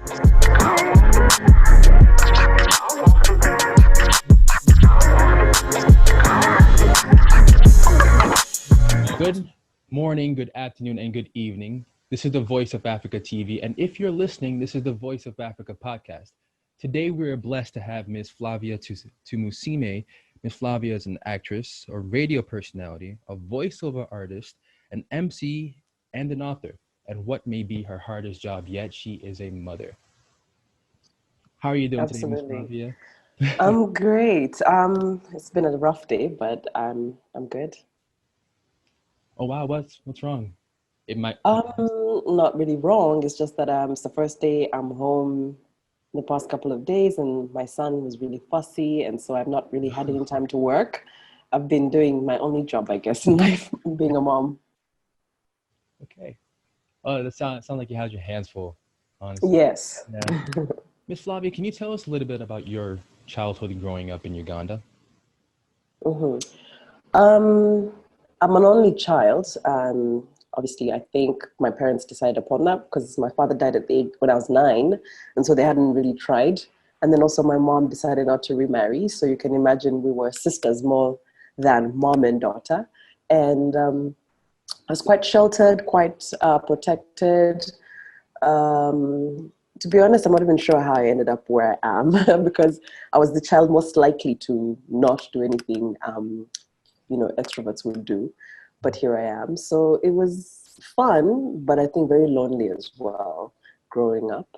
Good morning, good afternoon, and good evening. This is the Voice of Africa TV, and if you're listening, this is the Voice of Africa podcast. Today, we're blessed to have Ms. Flavia Tumusiime. Ms. Flavia is an actress, a radio personality, a voiceover artist, an MC, and an author. And what may be her hardest job yet, she is a mother. How are you doing today, Ms. Absolutely. Flavia? I'm great. It's been a rough day, but I'm good. Oh wow, what's wrong? It might. Not really wrong. It's just that it's the first day I'm home the past couple of days, and my son was really fussy, and so I've not really had any time to work. I've been doing my only job, I guess, in life, being a mom. Okay. Oh, that sound like you had your hands full, honestly. Yes. Yeah. Miss Flavia, can you tell us a little bit about your childhood growing up in Uganda? hmm Um, I'm an only child. Obviously, I think my parents decided upon that because my father died at the age when I was 9, and so they hadn't really tried. And then also my mom decided not to remarry, so you can imagine we were sisters more than mom and daughter. And I was quite sheltered, quite protected. To be honest, I'm not even sure how I ended up where I am because I was the child most likely to not do anything extroverts would do, but here I am. So it was fun, but I think very lonely as well growing up.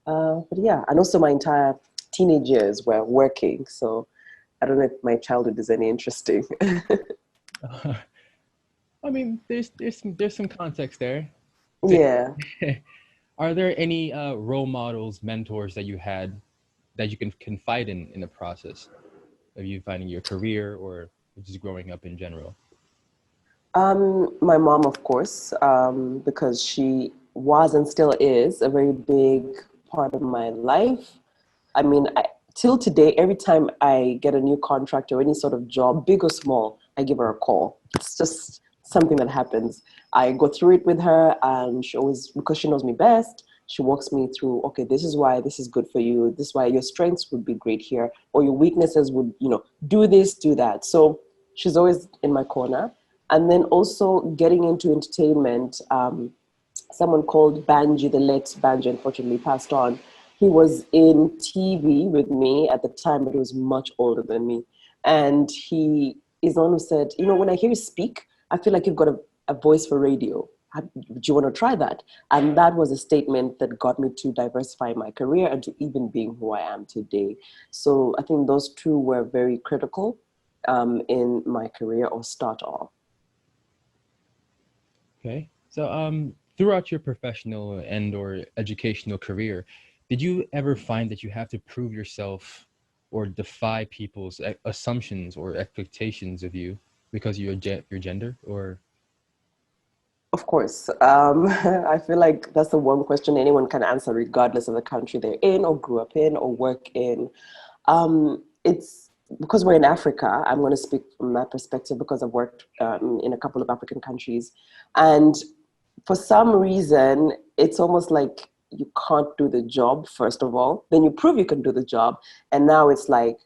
But yeah, and also my entire teenage years were working, so I don't know if my childhood is any interesting. I mean, there's some context there. Yeah. Are there any role models, mentors that you had that you can confide in the process of you finding your career or just growing up in general? My mom, of course, because she was and still is a very big part of my life. I mean, till today, every time I get a new contract or any sort of job, big or small, I give her a call. It's just something that happens. I go through it with her, and she always, because she knows me best, she walks me through, okay, this is why this is good for you. This is why your strengths would be great here, or your weaknesses would, do this, do that. So she's always in my corner. And then also getting into entertainment, someone called Banji, the late Banji, unfortunately passed on. He was in TV with me at the time, but he was much older than me. And he is the one who said, when I hear you speak, I feel like you've got a voice for radio. Do you want to try that? And that was a statement that got me to diversify my career and to even being who I am today. So I think those two were very critical in my career or start off. Okay. So, throughout your professional and or educational career, did you ever find that you have to prove yourself or defy people's assumptions or expectations of you because of your gender or? Of course. I feel like that's the one question anyone can answer, regardless of the country they're in or grew up in or work in. It's because we're in Africa, I'm going to speak from that perspective because I've worked in a couple of African countries. And for some reason, it's almost like you can't do the job, first of all. Then you prove you can do the job. And now it's like,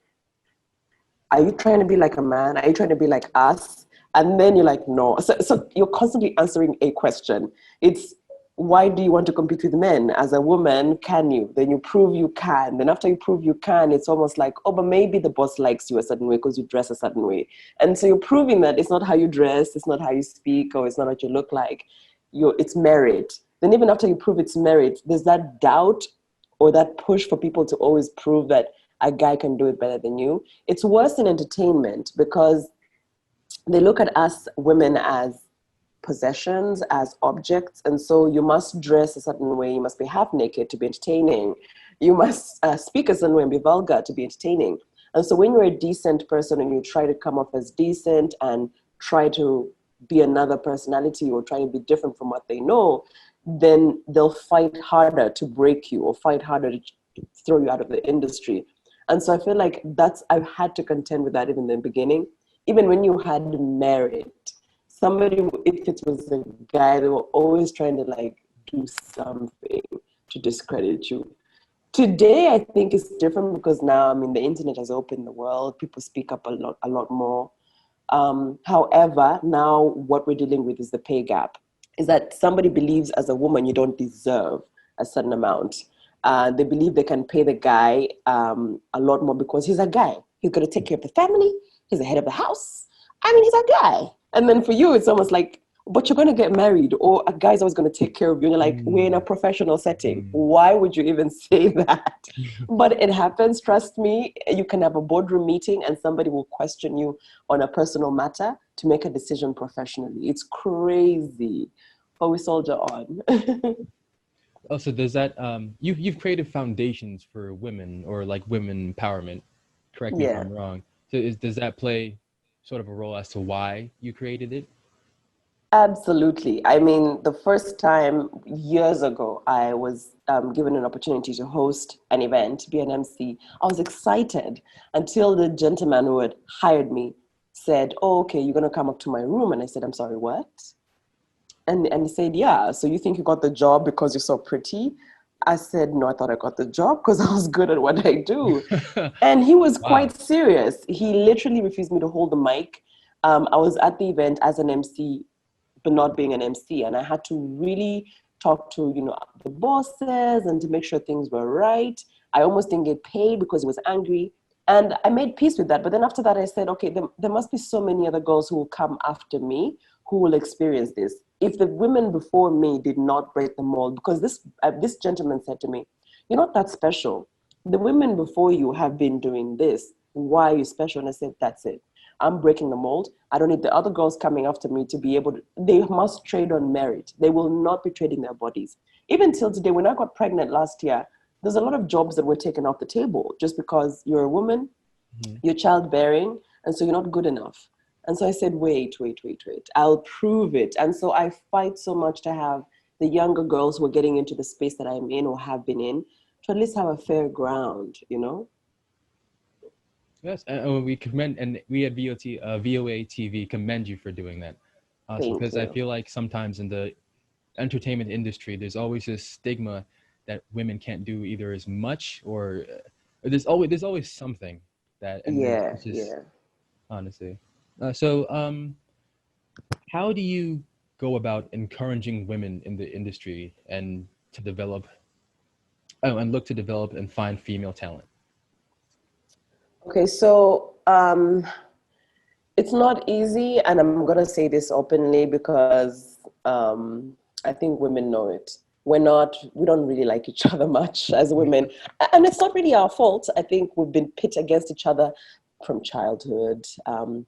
are you trying to be like a man? Are you trying to be like us? And then you're like, no. So you're constantly answering a question. It's, why do you want to compete with men? As a woman, can you? Then you prove you can. Then after you prove you can, it's almost like, oh, but maybe the boss likes you a certain way because you dress a certain way. And so you're proving that it's not how you dress, it's not how you speak, or it's not what you look like. It's merit. Then even after you prove it's merit, there's that doubt or that push for people to always prove that a guy can do it better than you. It's worse in entertainment because they look at us women as possessions, as objects. And so you must dress a certain way. You must be half naked to be entertaining. You must speak a certain way and be vulgar to be entertaining. And so when you're a decent person and you try to come off as decent and try to be another personality or try to be different from what they know, then they'll fight harder to break you or fight harder to throw you out of the industry. And so I feel like I've had to contend with that even in the beginning. Even when you had married, somebody, if it was a guy, they were always trying to like do something to discredit you. Today, I think it's different because now, I mean, the internet has opened the world. People speak up a lot more. However, now what we're dealing with is the pay gap. Is that somebody believes as a woman you don't deserve a certain amount. They believe they can pay the guy a lot more because he's a guy. He's going to take care of the family. He's the head of the house. I mean, he's a guy. And then for you, it's almost like, but you're going to get married, or a guy's always going to take care of you. And you're like, we're in a Mm, professional setting. mm. Why would you even say that? But it happens. Trust me. You can have a boardroom meeting and somebody will question you on a personal matter to make a decision professionally. It's crazy, but we soldier on. Also, does that you've created foundations for women or like women empowerment? Correct me if Yeah. I'm wrong. So does that play sort of a role as to why you created it? Absolutely. I mean, the first time years ago, I was given an opportunity to host an event, be an MC. I was excited until the gentleman who had hired me said, "Oh, okay, you're going to come up to my room." And I said, "I'm sorry, what?" And he said, "Yeah, so you think you got the job because you're so pretty?" I said, "No, I thought I got the job because I was good at what I do." And he was Wow. quite serious. He literally refused me to hold the mic. I was at the event as an MC, but not being an MC. And I had to really talk to, the bosses and to make sure things were right. I almost didn't get paid because he was angry. And I made peace with that. But then after that, I said, okay, there must be so many other girls who will come after me who will experience this. If the women before me did not break the mold, because this gentleman said to me, "You're not that special. The women before you have been doing this. Why are you special?" And I said, "That's it. I'm breaking the mold. I don't need the other girls coming after me to be able to, they must trade on merit. They will not be trading their bodies." Even till today, when I got pregnant last year, there's a lot of jobs that were taken off the table just because you're a woman, Mhm. you're childbearing, and so you're not good enough. And so I said, wait, wait, wait, wait. I'll prove it. And so I fight so much to have the younger girls who are getting into the space that I'm in or have been in to at least have a fair ground. Yes, and we commend, and we at VOA TV commend you for doing that. Awesome, Thank because I you. feel like sometimes in the entertainment industry, there's always this stigma that women can't do either as much or there's always something that, and Yeah, it's just yeah. honestly. So, how do you go about encouraging women in the industry and to develop, and look to develop and find female talent? Okay, so it's not easy, and I'm gonna say this openly because I think women know it. We don't really like each other much as women, and it's not really our fault. I think we've been pit against each other from childhood,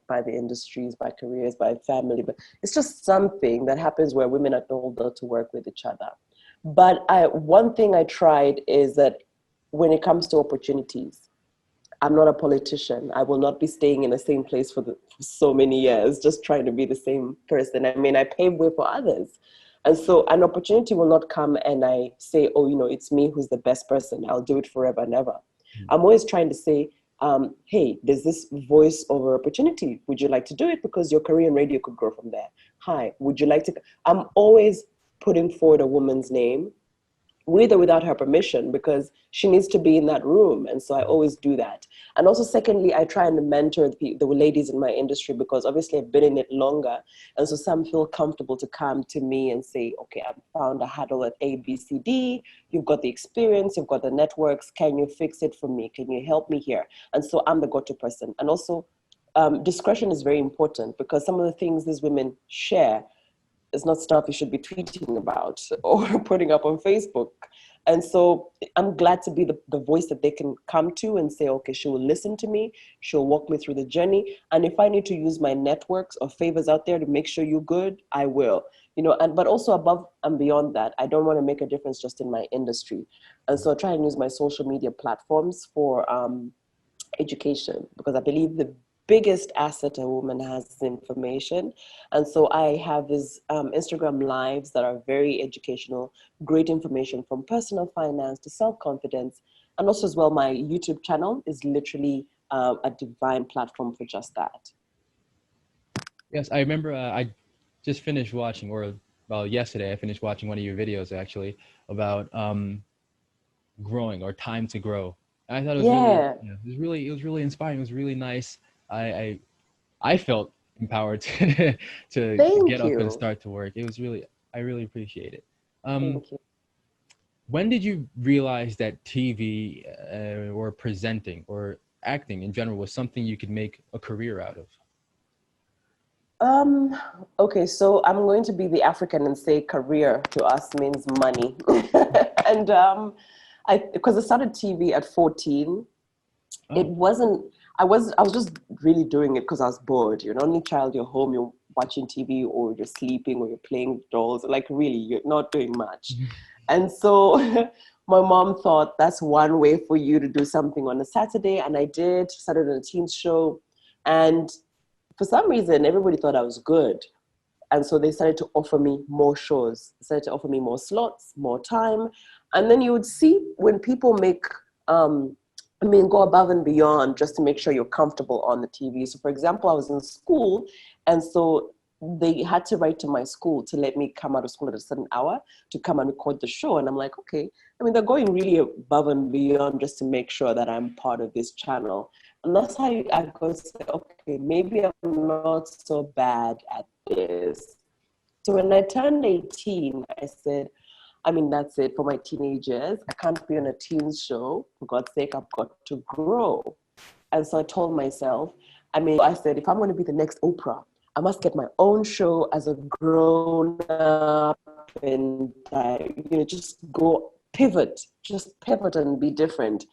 by the industries, by careers, by family. But it's just something that happens where women are told not to work with each other. But one thing I tried is that when it comes to opportunities, I'm not a politician. I will not be staying in the same place for so many years, just trying to be the same person. I mean, I pave way for others. And so an opportunity will not come and I say, oh, it's me who's the best person. I'll do it forever and ever. I'm always trying to say, hey, there's this voice over opportunity. Would you like to do it? Because your career in radio could grow from there. Hi, would you like to? I'm always putting forward a woman's name with or without her permission, because she needs to be in that room. And so I always do that. And also, secondly, I try and mentor the ladies in my industry, because obviously I've been in it longer. And so some feel comfortable to come to me and say, okay, I've found a handle at ABCD. You've got the experience, you've got the networks. Can you fix it for me? Can you help me here? And so I'm the go-to person. And also, discretion is very important, because some of the things these women share is not stuff you should be tweeting about or putting up on Facebook. And so I'm glad to be the voice that they can come to and say, okay, she will listen to me. She'll walk me through the journey. And if I need to use my networks or favors out there to make sure you're good, I will. But also above and beyond that, I don't want to make a difference just in my industry. And so I try and use my social media platforms for education, because I believe the biggest asset a woman has is information. And so I have these Instagram lives that are very educational, great information from personal finance to self-confidence. And also as well, my YouTube channel is literally a divine platform for just that. Yes, I remember I just finished watching, or well, yesterday I finished watching one of your videos actually about growing or time to grow. And I thought it was really, Yeah. it was really inspiring. It was really nice. I felt empowered to get Thank up and you. start to work. It was really, I really appreciate it. Um, Thank you. when did you realize that TV or presenting or acting in general was something you could make a career out of? Um, okay, so I'm going to be the African and say career to us means money. And because I started TV at 14, it Oh, wasn't, I was just really doing it because I was bored. You're an only child, you're home, you're watching TV, or you're sleeping, or you're playing dolls. Like, really, you're not doing much. And so my mom thought that's one way for you to do something on a Saturday. And I did, started on a teens show. And for some reason, everybody thought I was good. And so they started to offer me more shows, they started to offer me more slots, more time. And then you would see when people make, go above and beyond just to make sure you're comfortable on the TV. So, for example, I was in school, and so they had to write to my school to let me come out of school at a certain hour to come and record the show. And I'm like, okay. I mean, they're going really above and beyond just to make sure that I'm part of this channel. And that's how I go say, okay, maybe I'm not so bad at this. So when I turned 18, I said, I mean, that's it for my teenage years. I can't be on a teens show. For God's sake, I've got to grow. And so I told myself, I said, if I'm going to be the next Oprah, I must get my own show as a grown up and, just just pivot and be different.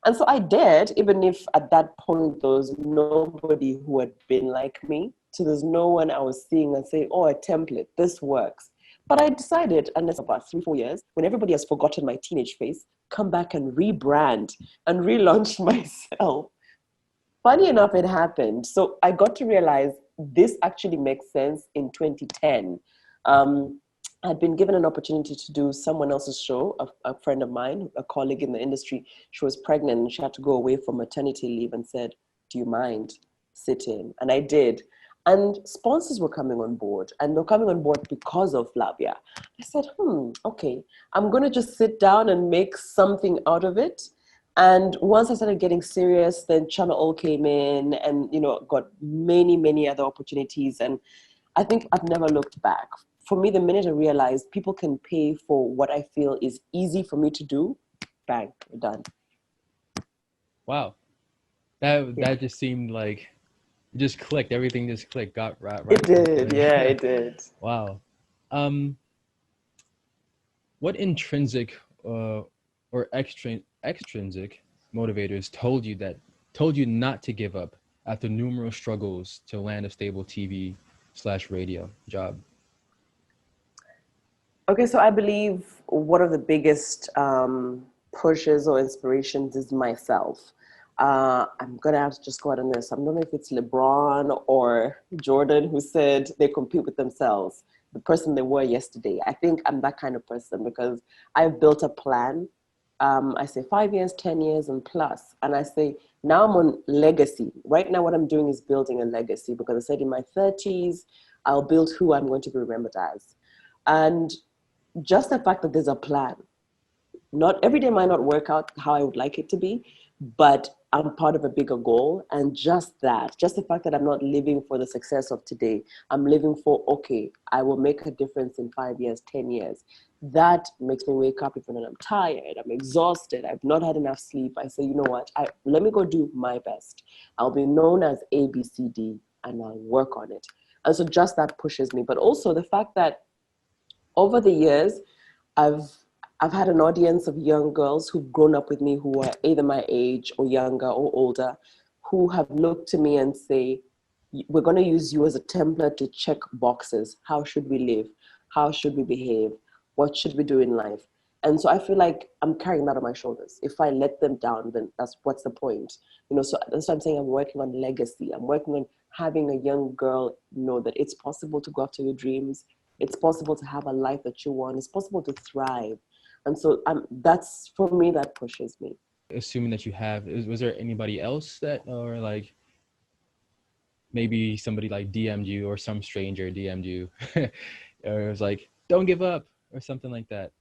And so I did, even if at that point there was nobody who had been like me. So there's no one I was seeing and saying, oh, a template, this works. But I decided, and it's about 3, 4 years, when everybody has forgotten my teenage face, come back and rebrand and relaunch myself. Funny enough, it happened. So I got to realize this actually makes sense in 2010. I'd been given an opportunity to do someone else's show, a friend of mine, a colleague in the industry. She was pregnant and she had to go away for maternity leave and said, do you mind sitting? And I did. And sponsors were coming on board, and they're coming on board because of Flavia. I said, okay, I'm going to just sit down and make something out of it. And once I started getting serious, then Channel All came in and, got many, many other opportunities. And I think I've never looked back. For me, the minute I realized people can pay for what I feel is easy for me to do, bang, we're done. wow. That Yeah, that just seemed like it just clicked. Everything just clicked. Got it right to the did. point. Yeah, it did. Wow. Um, what intrinsic or extrinsic motivators told you not to give up after numerous struggles to land a stable TV/radio job? Okay, so I believe one of the biggest pushes or inspirations is myself. I'm gonna have to just go out on this. I don't know if it's LeBron or Jordan who said they compete with themselves, the person they were yesterday. I think I'm that kind of person because I've built a plan. I say 5 years, 10 years, and plus. And I say now I'm on legacy. Right now, what I'm doing is building a legacy because I said in my 30s, I'll build who I'm going to be remembered as. And just the fact that there's a plan, not every day might not work out how I would like it to be, but I'm part of a bigger goal. And just that, just the fact that I'm not living for the success of today, I'm living for, okay, I will make a difference in 5 years, 10 years. That makes me wake up even when I'm tired, I'm exhausted, I've not had enough sleep. I say, you know what, let me go do my best. I'll be known as ABCD and I'll work on it. And so just that pushes me. But also the fact that over the years, I've I've had an audience of young girls who've grown up with me who are either my age or younger or older, who have looked to me and say, we're going to use you as a template to check boxes. How should we live? How should we behave? What should we do in life? And so I feel like I'm carrying that on my shoulders. If I let them down, then what's the point? So that's what I'm saying. I'm working on legacy. I'm working on having a young girl know that it's possible to go after your dreams. It's possible to have a life that you want. It's possible to thrive. And so that's, for me, that pushes me. Assuming that you have, was there anybody else that, or like maybe somebody like DM'd you or some stranger DM'd you, or it was like, don't give up or something like that?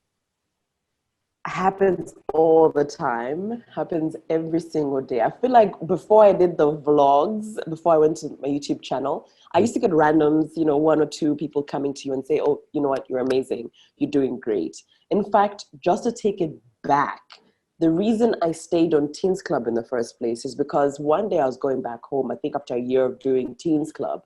Happens all the time, happens every single day. I feel like before I did the vlogs, before I went to my YouTube channel, I used to get randoms, one or two people coming to you and say, oh, you know what, you're amazing, you're doing great. In fact, just to take it back, the reason I stayed on Teens Club in the first place is because one day I was going back home, I think after a year of doing Teens Club,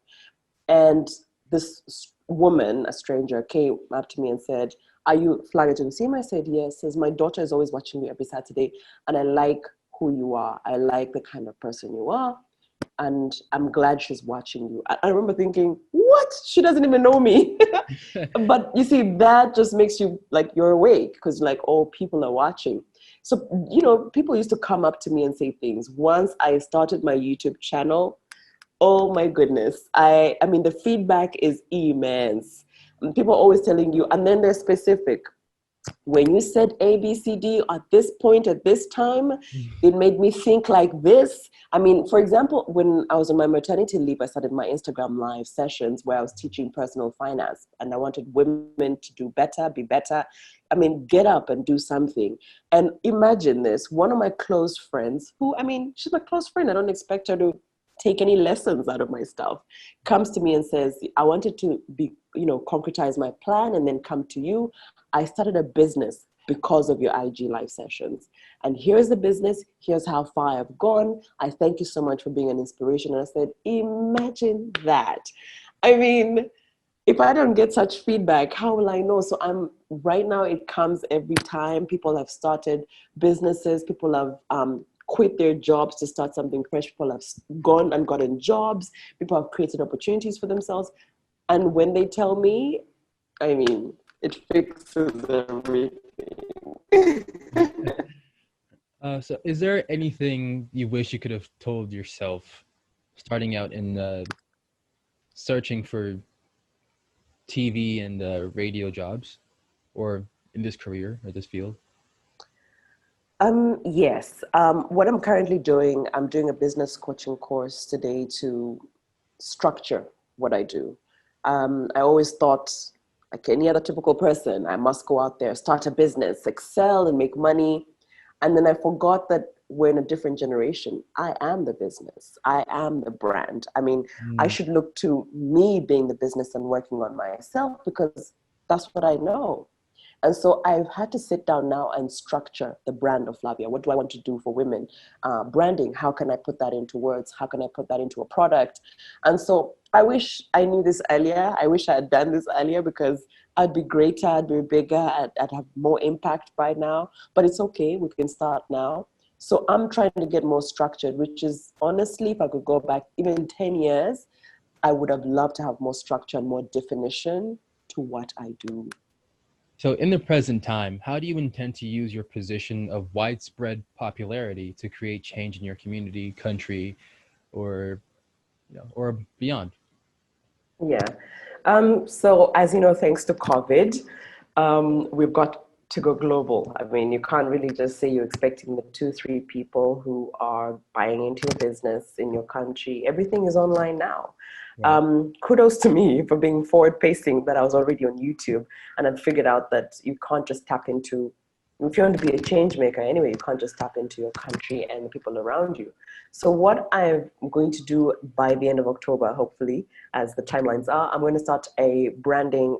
and this woman, a stranger, came up to me and said, are you Flavia Tumusiime? I said, yes. Says, my daughter is always watching you every Saturday, and I like who you are. I like the kind of person you are, and I'm glad she's watching you. I remember thinking, what? She doesn't even know me. But you see, that just makes you like, you're awake, because like, oh, people are watching. So, people used to come up to me and say things. Once I started my YouTube channel, oh my goodness. I mean, the feedback is immense. People are always telling you, and then they're specific. When you said A, B, C, D at this point, at this time, it made me think like this. I mean, for example, when I was on my maternity leave, I started my Instagram live sessions where I was teaching personal finance, and I wanted women to do better, be better. I mean, get up and do something. And imagine this, one of my close friends, who, I mean, she's my close friend. I don't expect her to take any lessons out of my stuff, comes to me and says, I wanted to be, concretize my plan and then come to you. I started a business because of your IG live sessions. And here's the business. Here's how far I've gone. I thank you so much for being an inspiration. And I said, imagine that. I mean, if I don't get such feedback, how will I know? So right now, it comes every time. People have started businesses. People have quit their jobs to start something fresh. People have gone and gotten jobs. People have created opportunities for themselves. And when they tell me, I mean, it fixes everything. So is there anything you wish you could have told yourself starting out in searching for TV and radio jobs, or in this career or this field? Yes. What I'm currently doing, I'm doing a business coaching course today to structure what I do. I always thought, like any other typical person, I must go out there, start a business, excel and make money. And then I forgot that we're in a different generation. I am the business. I am the brand. I mean, I Mm. should look to me being the business and working on myself, because that's what I know. And so I've had to sit down now and structure the brand of Flavia. What do I want to do for women? Branding, how can I put that into words? How can I put that into a product? And so I wish I knew this earlier. I wish I had done this earlier, because I'd be greater, I'd be bigger, I'd have more impact by now. But it's okay, we can start now. So I'm trying to get more structured, which is honestly, if I could go back even 10 years, I would have loved to have more structure and more definition to what I do. So in the present time, how do you intend to use your position of widespread popularity to create change in your community, country, or or beyond? Yeah. So as you know, thanks to COVID, we've got to go global. I mean, you can't really just say you're expecting the two, three people who are buying into your business in your country. Everything is online now. Right. Kudos to me for being forward pacing, that I was already on YouTube and I'd figured out that you can't just tap into, if you want to be a change maker anyway, you can't just tap into your country and the people around you. So what I'm going to do by the end of October, hopefully, as the timelines are, I'm going to start a branding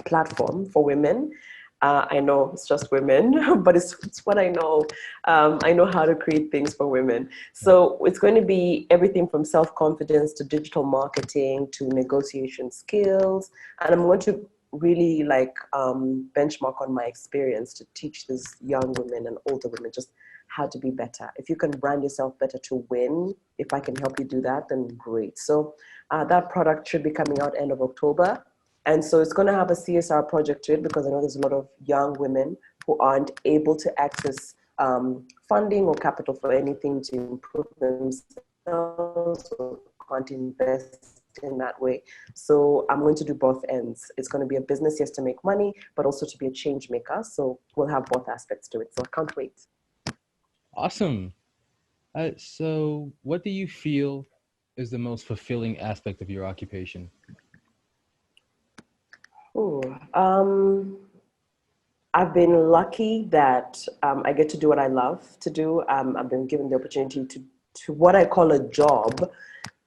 platform for women. I know it's just women, but it's what I know. I know how to create things for women. Right. So it's going to be everything from self-confidence to digital marketing to negotiation skills. And I'm going to really benchmark on my experience to teach these young women and older women just how to be better. If you can brand yourself better to win, if I can help you do that, then great. So that product should be coming out end of October. And so it's going to have a CSR project to it, because I know there's a lot of young women who aren't able to access funding or capital for anything to improve themselves, or can't invest in that way. So I'm going to do both ends. It's going to be a business, yes, to make money, but also to be a change maker. So we'll have both aspects to it. So I can't wait. Awesome. So what do you feel is the most fulfilling aspect of your occupation? Ooh, I've been lucky that I get to do what I love to do. I've been given the opportunity to what I call a job,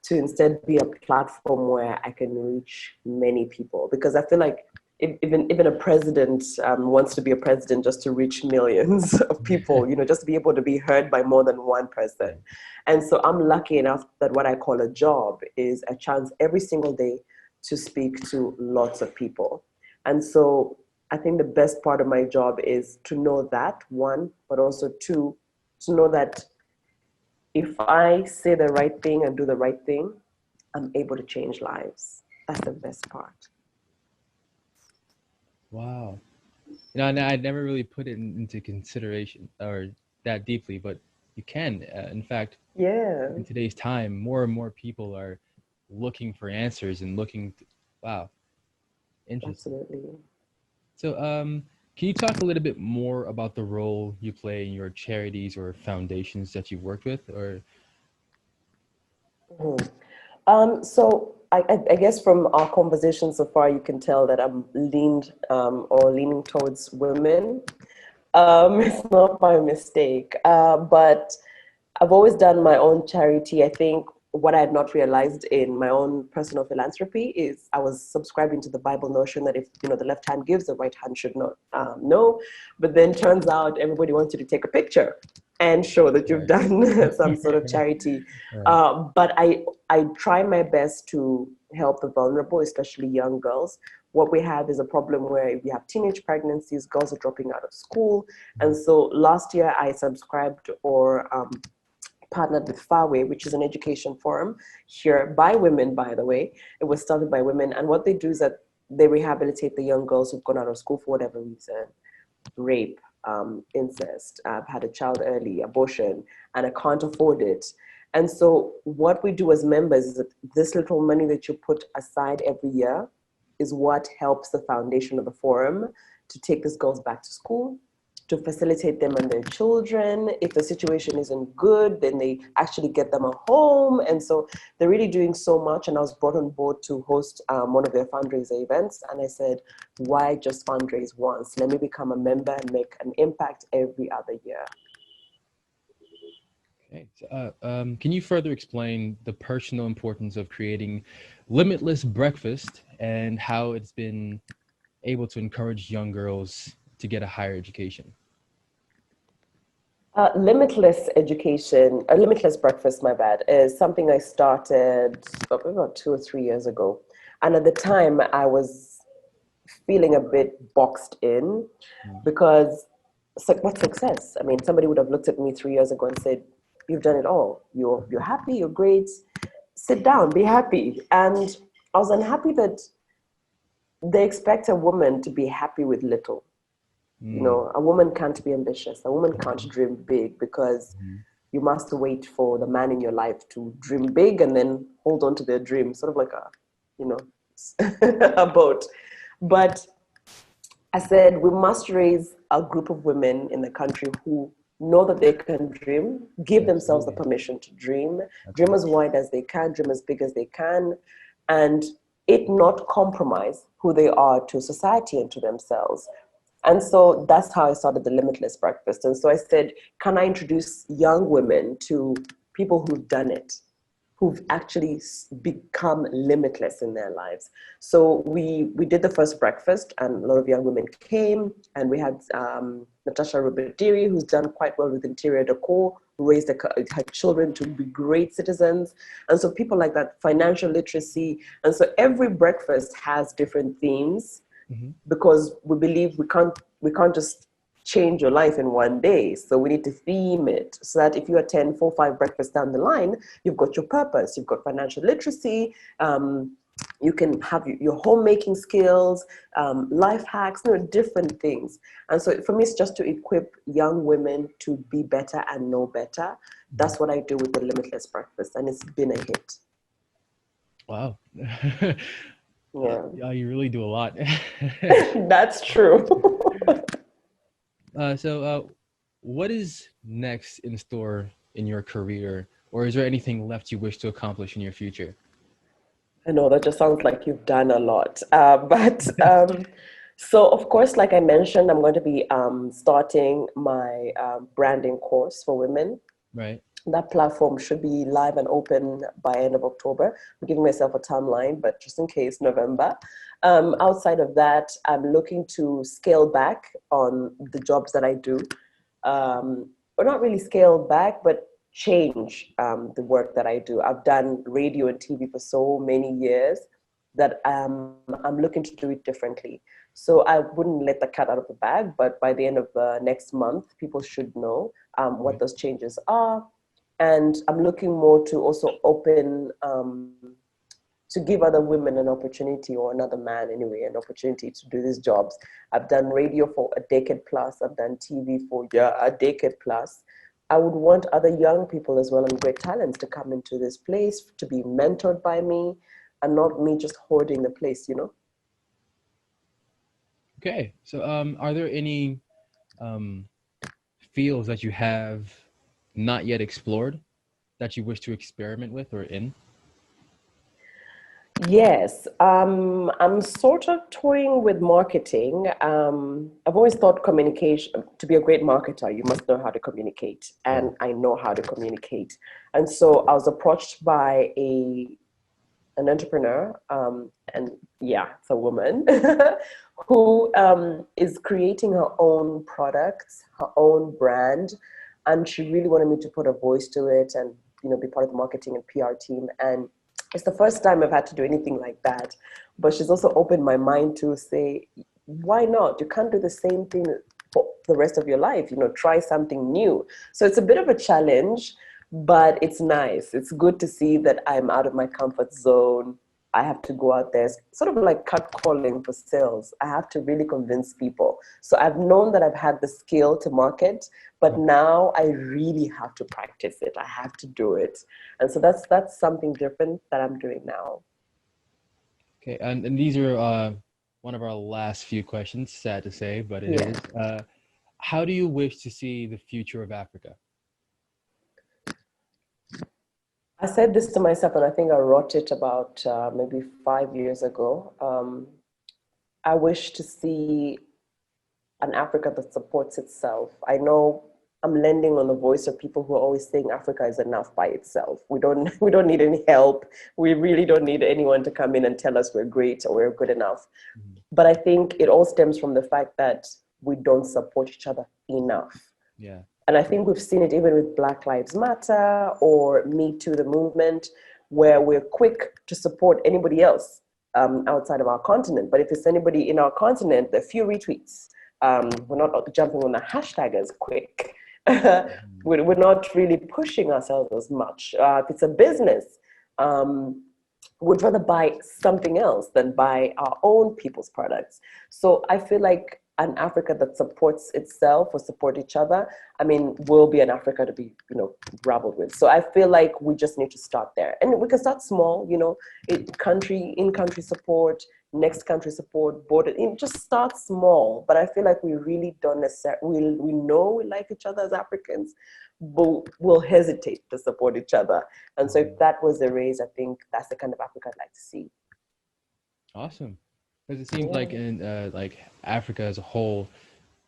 to instead be a platform where I can reach many people. Because I feel like even a president wants to be a president just to reach millions of people, just to be able to be heard by more than one person. And so I'm lucky enough that what I call a job is a chance every single day to speak to lots of people. And so I think the best part of my job is to know that, one, but also two, to know that if I say the right thing and do the right thing, I'm able to change lives. That's the best part. Wow. And I never really put it into consideration or that deeply, but you can. In fact, Yeah, in today's time, more and more people are looking for answers and wow, interesting. absolutely. So, can you talk a little bit more about the role you play in your charities or foundations that you've worked with, or? Mhm. So I guess from our conversation so far, you can tell that I'm leaning towards women. It's not by mistake, but I've always done my own charity. I think what I had not realized in my own personal philanthropy is I was subscribing to the Bible notion that if the left hand gives, the right hand should not know. But then turns out everybody wants you to take a picture and show that you've Right. done some sort of charity. Right. But I try my best to help the vulnerable, especially young girls. What we have is a problem where we have teenage pregnancies, girls are dropping out of school. And so last year I subscribed or partnered with Fawe, which is an education forum here by women, by the way. It was started by women. And what they do is that they rehabilitate the young girls who've gone out of school for whatever reason: rape, incest, I've had a child early, abortion, and I can't afford it. And so what we do as members is that this little money that you put aside every year is what helps the foundation of the forum to take these girls back to school, to facilitate them and their children. If the situation isn't good, then they actually get them a home. And so they're really doing so much. And I was brought on board to host one of their fundraiser events. And I said, why just fundraise once? Let me become a member and make an impact every other year. Okay. So, can you further explain the personal importance of creating limitless breakfast and how it's been able to encourage young girls to get a higher education? Limitless breakfast, my bad, is something I started about 2 or 3 years ago. And at the time, I was feeling a bit boxed in Mm. because what's success? I mean, somebody would have looked at me 3 years ago and said, "You've done it all. You're happy. You're great. Sit down. Be happy." And I was unhappy that they expect a woman to be happy with little. Mm. A woman can't be ambitious. A woman can't dream big because Mhm. you must wait for the man in your life to dream big and then hold on to their dream, sort of like you know, a boat. But I said, we must raise a group of women in the country who know that they can dream, give themselves the Absolutely. permission to dream Absolutely. as wide as they can, dream as big as they can, and it not compromise who they are to society and to themselves. And so that's how I started the Limitless Breakfast. And so I said, can I introduce young women to people who've done it, who've actually become limitless in their lives? So we did the first breakfast, and a lot of young women came, and we had Natasha Rubadiri, who's done quite well with interior decor, who raised her children to be great citizens. And so people like that, financial literacy. And so every breakfast has different themes Mhm. because we believe we can't just change your life in one day. So we need to theme it so that if you attend 4 or 5 breakfasts down the line, you've got your purpose, you've got financial literacy, you can have your homemaking skills, life hacks, different things. And so for me, it's just to equip young women to be better and know better. Mhm. That's what I do with the Limitless Breakfast, and it's been a hit. Wow. Yeah, Yeah, you really do a lot. that's true. So, what is next in store in your career, or is there anything left you wish to accomplish in your future? I know that just sounds like you've done a lot, but So, of course, like I mentioned, I'm going to be starting my branding course for women. Right. That platform should be live and open by end of October. I'm giving myself a timeline, but just in case, November. Outside of that, I'm looking to scale back on the jobs that I do. Or not really scale back, but change the work that I do. I've done radio and TV for so many years that I'm looking to do it differently. So I wouldn't let the cat out of the bag, but by the end of next month, people should know what Right. those changes are. And I'm looking more to also open, to give other women an opportunity, or another man anyway, an opportunity to do these jobs. I've done radio for a decade plus. I've done TV for a decade plus. I would want other young people as well and great talents to come into this place, to be mentored by me, and not me just hoarding the place, you know? Okay. So, are there any um, fields that you have not yet explored that you wish to experiment with or in? Yes, I'm sort of toying with marketing. I've always thought communication, to be a great marketer, you must know how to communicate, Right. and I know how to communicate. And so I was approached by an entrepreneur, and yeah, it's a woman who is creating her own products, her own brand, and she really wanted me to put a voice to it and be part of the marketing and PR team. And it's the first time I've had to do anything like that. But she's also opened my mind to say, why not? You can't do the same thing for the rest of your life. Try something new. So it's a bit of a challenge, but it's nice. It's good to see that I'm out of my comfort zone. I have to go out there, sort of like cut calling for sales. I have to really convince people. So I've known that I've had the skill to market, but Right. now I really have to practice it. I have to do it. And so that's something different that I'm doing now. Okay. And these are one of our last few questions. Sad to say, but it Yeah. is. How do you wish to see the future of Africa? I said this to myself, and I think I wrote it about maybe 5 years ago. I wish to see an Africa that supports itself. I know I'm lending on the voice of people who are always saying Africa is enough by itself. We don't need any help. We really don't need anyone to come in and tell us we're great or we're good enough. Mhm. But I think it all stems from the fact that we don't support each other enough. Yeah. And I think we've seen it even with Black Lives Matter or Me Too, the movement, where we're quick to support anybody else outside of our continent. But if it's anybody in our continent, a few retweets. We're not jumping on the hashtag as quick. Mhm. We're not really pushing ourselves as much. If it's a business, um, would rather buy something else than buy our own people's products. So I feel like an Africa that supports itself or support each other, I mean, will be an Africa to be, grappled with. So I feel like we just need to start there. And we can start small, in country support, next country support, border, just start small. But I feel like we really don't necessarily, we know we like each other as Africans, but we'll hesitate to support each other. And so if Mhm. that was the race, I think that's the kind of Africa I'd like to see. Awesome. Because it seems like Yeah. in like Africa as a whole,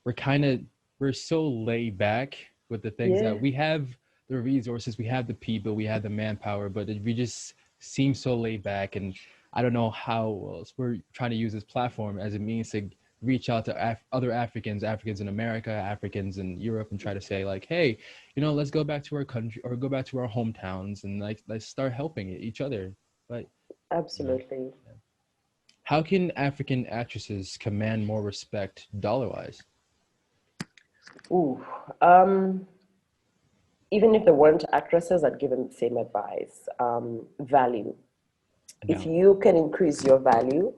we're kind of we're so laid back with the things that Yeah. we have, the resources, we have the people, we have the manpower, but we just seem so laid back. And I don't know how else we're trying to use this platform as a means to reach out to other Africans, Africans in America, Africans in Europe, and try to say like, hey, let's go back to our country or go back to our hometowns and like let's start helping each other. But you know, Absolutely. how can African actresses command more respect dollar wise? Ooh. Um, Even if they weren't actresses, I'd give them the same advice. Value. If Value. you can increase your value,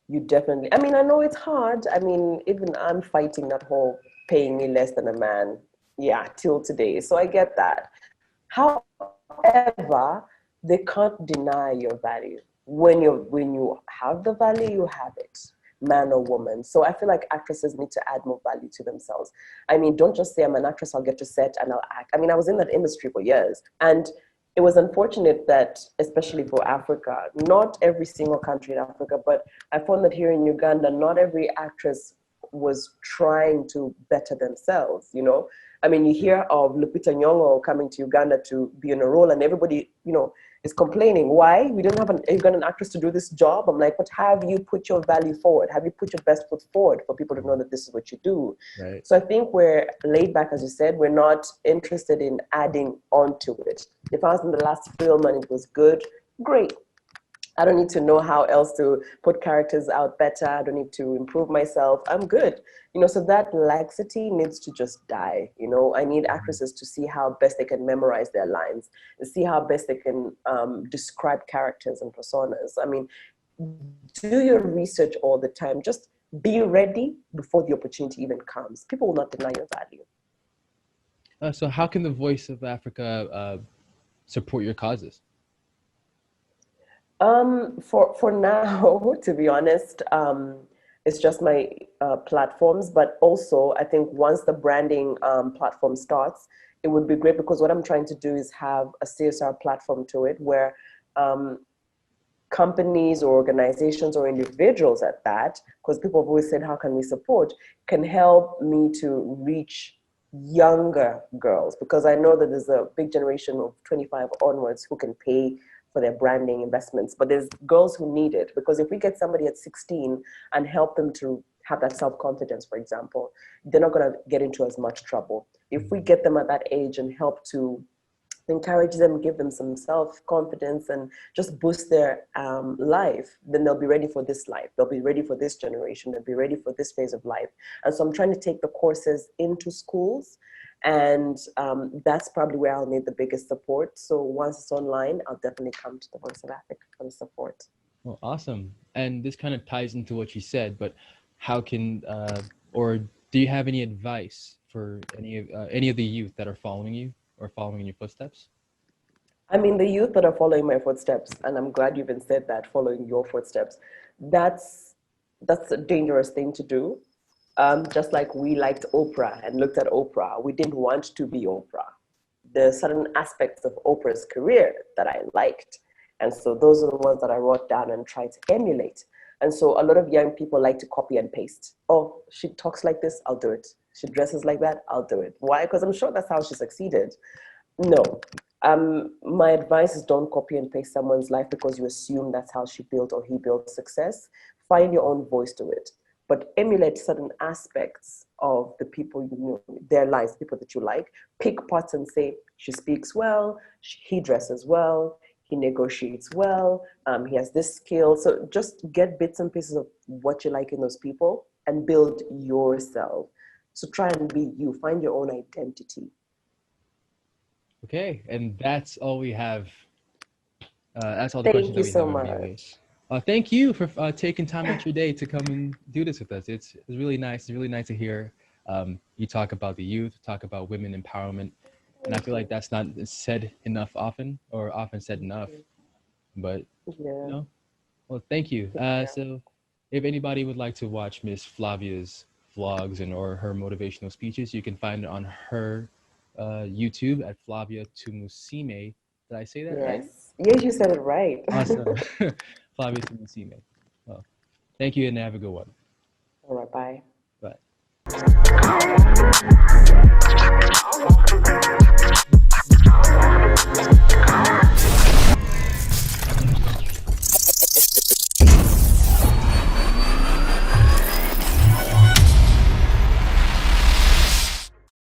you definitely, I mean, I know it's hard. I mean, even I'm fighting that whole paying me less than a man, yeah, till today. So I get that. However, they can't deny your value. When you have the value, you have it, man or woman. So I feel like actresses need to add more value to themselves. I mean, don't just say I'm an actress, I'll get to set and I'll act. I mean, I was in that industry for years. And it was unfortunate that, especially for Africa, not every single country in Africa, but I found that here in Uganda, not every actress was trying to better themselves, you know. I mean, you hear of Lupita Nyong'o coming to Uganda to be in a role, and everybody, you know, is complaining. Why? We don't have an Ugandan actress to do this job. I'm like, but have you put your value forward? Have you put your best foot forward for people to know that this is what you do? Right. So I think we're laid back, as you said. We're not interested in adding on to it. If I was in the last film and it was good, great. I don't need to know how else to put characters out better. I don't need to improve myself. I'm good. You know, so that laxity needs to just die. You know, I need actresses to see how best they can memorize their lines, and see how best they can describe characters and personas. I mean, do your research all the time. Just be ready before the opportunity even comes. People will not deny your value. So how can the Voice of Africa support your causes? For now, to be honest, it's just my platforms. But also, I think once the branding platform starts, it would be great, because what I'm trying to do is have a CSR platform to it, where companies or organizations or individuals at that, because people have always said, how can we support, can help me to reach younger girls, because I know that there's a big generation of 25 onwards who can pay for their branding investments, but there's girls who need it. Because if we get somebody at 16 and help them to have that self-confidence, for example, they're not going to get into as much trouble. If we get them at that age and help to encourage them, give them some self-confidence and just boost their life, then they'll be ready for this life. They'll be ready for this generation. They'll be ready for this phase of life. And so I'm trying to take the courses into schools, and that's probably where I'll need the biggest support. So once it's online, I'll definitely come to the Voice of Africa for the support. Well, awesome. And this kind of ties into what you said, but how can, or do you have any advice for any of the youth that are following you or following in your footsteps? I mean, the youth that are following my footsteps, and I'm glad you even said that, following your footsteps, that's a dangerous thing to do. Just like we liked Oprah and looked at Oprah, we didn't want to be Oprah. There are certain aspects of Oprah's career that I liked. And so those are the ones that I wrote down and tried to emulate. And so a lot of young people like to copy and paste. Oh, she talks like this, I'll do it. She dresses like that, I'll do it. Why? Because I'm sure that's how she succeeded. No. My advice is, don't copy and paste someone's life because you assume that's how she built or he built success. Find your own voice to it, but emulate certain aspects of the people you know, their lives, people that you like. Pick parts and say, she speaks well, he dresses well, he negotiates well, he has this skill. So just get bits and pieces of what you like in those people and build yourself. So try and be you, find your own identity. Okay, and that's all we have. That's all the Thank questions you that we so have on much. VOA. Thank you for taking time out your day to come and do this with us. It's really nice. It's really nice to hear you talk about the youth, talk about women empowerment, and I feel like that's not said enough often, or often said enough. But Yeah. you know, well, thank you. So, if anybody would like to watch Miss Flavia's vlogs and or her motivational speeches, you can find it on her YouTube at Flavia Tumusiime. Did I say that right? Yes. Yes, you said it right. Awesome. Flavia Tumusiime. Well, thank you and have a good one. All right, bye. Bye.